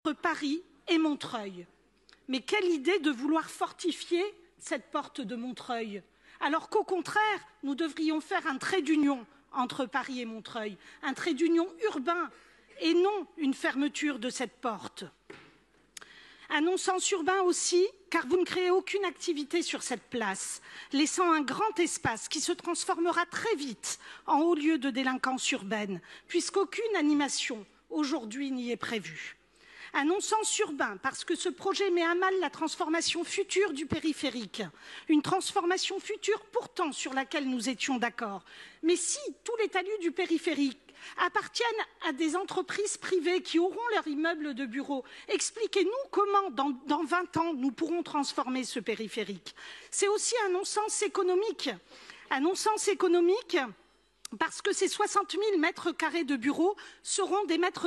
entre Paris et Montreuil. Mais quelle idée de vouloir fortifier cette porte de Montreuil, alors qu'au contraire, nous devrions faire un trait d'union entre Paris et Montreuil, un trait d'union urbain et non une fermeture de cette porte. Un non-sens urbain aussi, car vous ne créez aucune activité sur cette place, laissant un grand espace qui se transformera très vite en haut lieu de délinquance urbaine, puisqu'aucune animation aujourd'hui n'y est prévue. Un non-sens urbain, parce que ce projet met à mal la transformation future du périphérique. Une transformation future pourtant sur laquelle nous étions d'accord. Mais si tous les talus du périphérique appartiennent à des entreprises privées qui auront leur immeuble de bureaux, expliquez-nous comment, dans 20 ans, nous pourrons transformer ce périphérique. C'est aussi un non-sens économique. Un non-sens économique parce que ces 60 000 mètres carrés de bureaux seront des mètres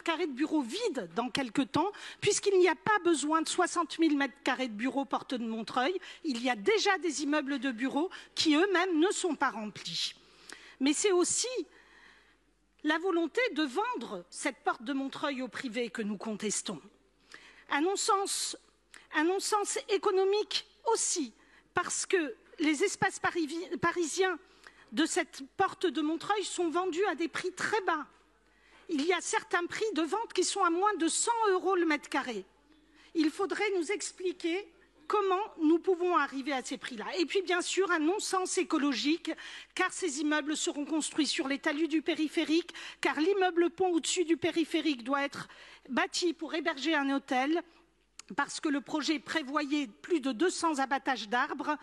carrés de bureaux vides dans quelque temps, puisqu'il n'y a pas besoin de 60 000 mètres carrés de bureaux porte de Montreuil. Il y a déjà des immeubles de bureaux qui eux-mêmes ne sont pas remplis. Mais c'est aussi la volonté de vendre cette porte de Montreuil au privé que nous contestons. Un non-sens économique aussi, parce que les espaces parisiens de cette porte de Montreuil sont vendus à des prix très bas. Il y a certains prix de vente qui sont à moins de 100 € le mètre carré. Il faudrait nous expliquer comment nous pouvons arriver à ces prix-là. Et puis bien sûr un non-sens écologique, car ces immeubles seront construits sur les talus du périphérique, car l'immeuble pont au-dessus du périphérique doit être bâti pour héberger un hôtel, parce que le projet prévoyait plus de 200 abattages d'arbres,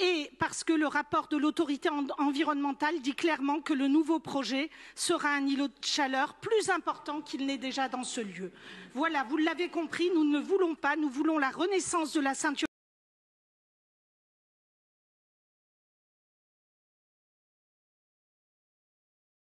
et parce que le rapport de l'autorité environnementale dit clairement que le nouveau projet sera un îlot de chaleur plus important qu'il n'est déjà dans ce lieu. Voilà, vous l'avez compris, nous ne voulons pas, nous voulons la renaissance de la ceinture